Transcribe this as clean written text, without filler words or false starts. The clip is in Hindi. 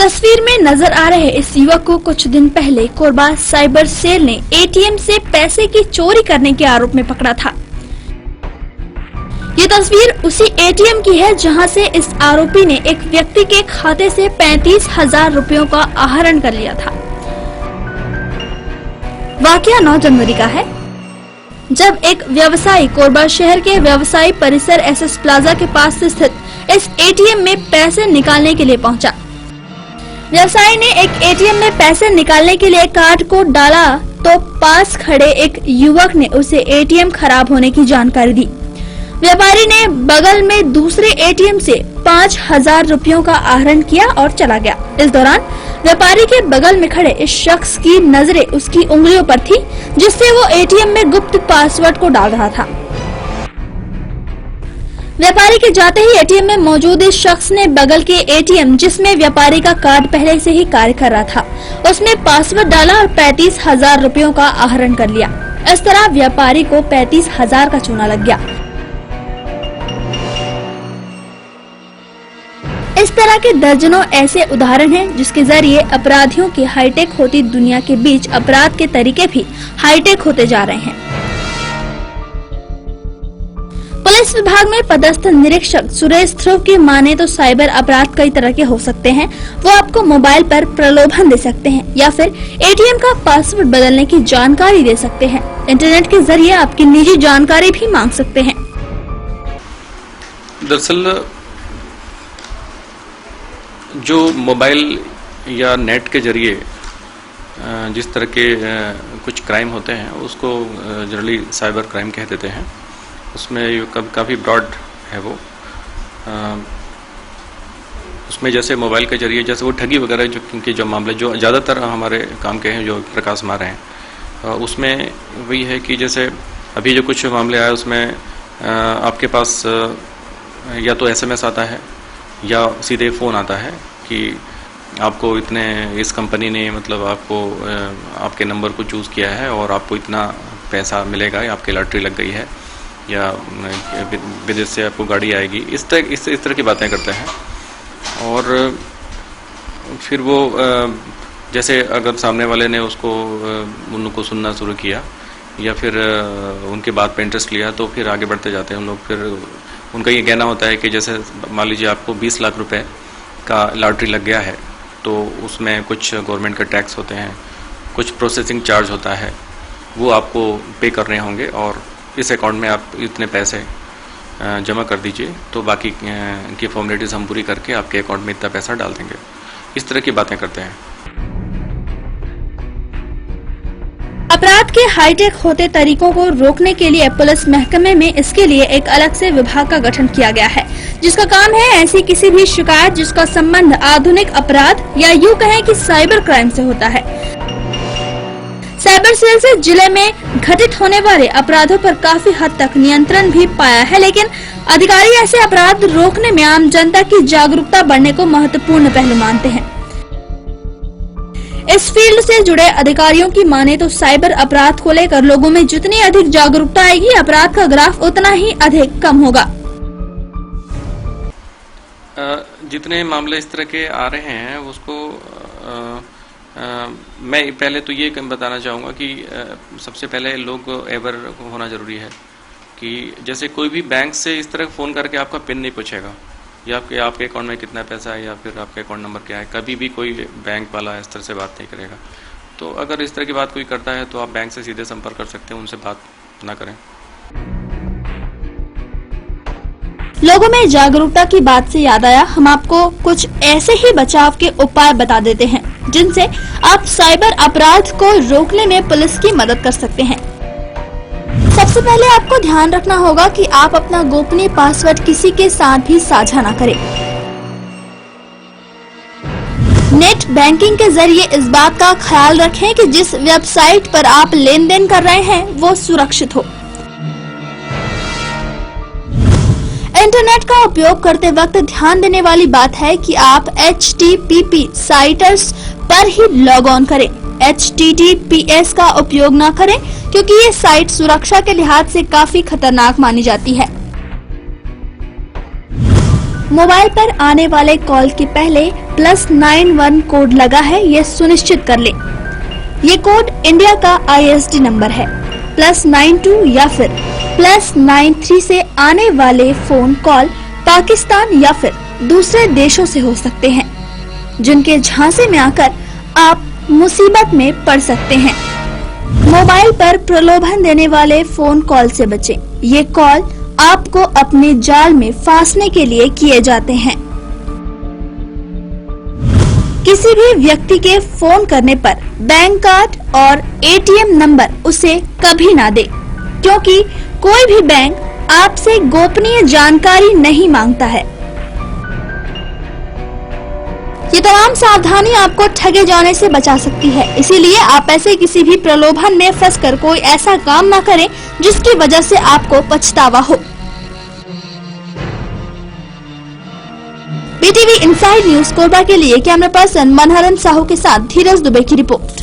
तस्वीर में नजर आ रहे इस युवक को कुछ दिन पहले कोरबा साइबर सेल ने एटीएम से पैसे की चोरी करने के आरोप में पकड़ा था। ये तस्वीर उसी एटीएम की है जहां से इस आरोपी ने एक व्यक्ति के खाते से 35,000 रुपयों का आहरण कर लिया था। वाकया 9 जनवरी का है, जब एक व्यवसायी कोरबा शहर के व्यवसायी परिसर एसएस प्लाजा के पास स्थित इस एटीएम में पैसे निकालने के लिए पहुंचा। व्यवसायी ने एक एटीएम में पैसे निकालने के लिए कार्ड को डाला तो पास खड़े एक युवक ने उसे एटीएम खराब होने की जानकारी दी। व्यापारी ने बगल में दूसरे एटीएम से 5,000 रुपयों का आहरण किया और चला गया। इस दौरान व्यापारी के बगल में खड़े इस शख्स की नजरें उसकी उंगलियों पर थी, जिससे वो एटीएम में गुप्त पासवर्ड को डाल रहा था। व्यापारी के जाते ही एटीएम में मौजूद इस शख्स ने बगल के एटीएम, जिसमें व्यापारी का कार्ड पहले से ही कार्य कर रहा था, उसमें पासवर्ड डाला और 35,000 रुपयों का आहरण कर लिया। इस तरह व्यापारी को 35,000 का चूना लग गया। इस तरह के दर्जनों ऐसे उदाहरण हैं जिसके जरिए अपराधियों की हाईटेक होती दुनिया के बीच अपराध के तरीके भी हाईटेक होते जा रहे हैं। पुलिस विभाग में पदस्थ निरीक्षक सुरेश ध्रुव की माने तो साइबर अपराध कई तरह के हो सकते हैं। वो आपको मोबाइल पर प्रलोभन दे सकते हैं या फिर एटीएम का पासवर्ड बदलने की जानकारी दे सकते हैं। इंटरनेट के जरिए आपकी निजी जानकारी भी मांग सकते हैं। दरअसल जो मोबाइल या नेट के जरिए जिस तरह के कुछ क्राइम होते हैं उसको जनरली साइबर क्राइम कह देते हैं। उसमें काफ़ी ब्रॉड है वो। उसमें जैसे मोबाइल के जरिए जैसे वो ठगी वगैरह जो मामले जो ज़्यादातर हमारे काम के हैं, जो प्रकाश मार रहे हैं, उसमें वही है कि जैसे अभी जो कुछ मामले आए उसमें आपके पास या तो एसएमएस आता है या सीधे फ़ोन आता है कि आपको इतने इस कंपनी ने मतलब आपको आपके नंबर को चूज़ किया है और आपको इतना पैसा मिलेगा या आपकी लॉटरी लग गई है या विदेश से आपको गाड़ी आएगी। इस तरह की बातें करते हैं। और फिर वो जैसे अगर सामने वाले ने उनको सुनना शुरू किया या फिर उनके बात पे इंटरेस्ट लिया तो फिर आगे बढ़ते जाते हैं हम लोग। फिर उनका ये कहना होता है कि जैसे मान लीजिए आपको 20 लाख रुपए का लॉटरी लग गया है तो उसमें कुछ गवर्नमेंट का टैक्स होते हैं, कुछ प्रोसेसिंग चार्ज होता है, वो आपको पे करने होंगे और इस अकाउंट में आप इतने पैसे जमा कर दीजिए तो बाकी की फॉर्मेलिटीज़ हम पूरी करके आपके अकाउंट में इतना पैसा डाल देंगे। इस तरह की बातें करते हैं। अपराध के हाईटेक होते तरीकों को रोकने के लिए पुलिस महकमे में इसके लिए एक अलग से विभाग का गठन किया गया है, जिसका काम है ऐसी किसी भी शिकायत जिसका संबंध आधुनिक अपराध या यूं कहें कि साइबर क्राइम से होता है। साइबर सेल से जिले में घटित होने वाले अपराधों पर काफी हद तक नियंत्रण भी पाया है, लेकिन अधिकारी ऐसे अपराध रोकने में आम जनता की जागरूकता बढ़ने को महत्वपूर्ण पहलू मानते हैं। इस फील्ड से जुड़े अधिकारियों की माने तो साइबर अपराध को लेकर लोगों में जितनी अधिक जागरूकता आएगी, अपराध का ग्राफ उतना ही अधिक कम होगा। जितने मामले इस तरह के आ रहे हैं उसको मैं पहले तो ये बताना चाहूँगा कि सबसे पहले लोग अवेयर होना जरूरी है कि जैसे कोई भी बैंक से इस तरह फ़ोन करके आपका पिन नहीं पूछेगा या आपके अकाउंट में कितना पैसा है या फिर आपके अकाउंट नंबर क्या है। कभी भी कोई बैंक वाला इस तरह से बात नहीं करेगा। तो अगर इस तरह की बात कोई करता है तो आप बैंक से सीधे संपर्क कर सकते हैं, उनसे बात ना करें। लोगों में जागरूकता की बात से याद आया, हम आपको कुछ ऐसे ही बचाव के उपाय बता देते हैं जिनसे आप साइबर अपराध को रोकने में पुलिस की मदद कर सकते हैं। सबसे पहले आपको ध्यान रखना होगा कि आप अपना गोपनीय पासवर्ड किसी के साथ भी साझा ना करें। नेट बैंकिंग के जरिए इस बात का ख्याल रखें कि जिस वेबसाइट पर आप लेन देन कर रहे हैं वो सुरक्षित हो। इंटरनेट का उपयोग करते वक्त ध्यान देने वाली बात है कि आप HTTP साइट्स पर ही लॉग ऑन करें, HTTPS का उपयोग ना करें क्योंकि ये साइट सुरक्षा के लिहाज से काफी खतरनाक मानी जाती है। मोबाइल पर आने वाले कॉल के पहले +91 कोड लगा है, ये सुनिश्चित कर ले। ये कोड इंडिया का ISD नंबर है। +92 या फिर +93 से आने वाले फोन कॉल पाकिस्तान या फिर दूसरे देशों से हो सकते हैं, जिनके झांसे में आकर आप मुसीबत में पड़ सकते हैं। मोबाइल पर प्रलोभन देने वाले फोन कॉल से बचें। ये कॉल आपको अपने जाल में फांसने के लिए किए जाते हैं। किसी भी व्यक्ति के फोन करने पर बैंक कार्ड और ATM नंबर उसे कभी ना दे, क्योंकि कोई भी बैंक आपसे गोपनीय जानकारी नहीं मांगता है। ये तमाम सावधानी आपको ठगे जाने से बचा सकती है, इसीलिए आप ऐसे किसी भी प्रलोभन में फंसकर कोई ऐसा काम ना करें जिसकी वजह से आपको पछतावा हो। BTV इनसाइड न्यूज कोरबा के लिए कैमरा पर्सन मनहरन साहू के साथ धीरज दुबे की रिपोर्ट।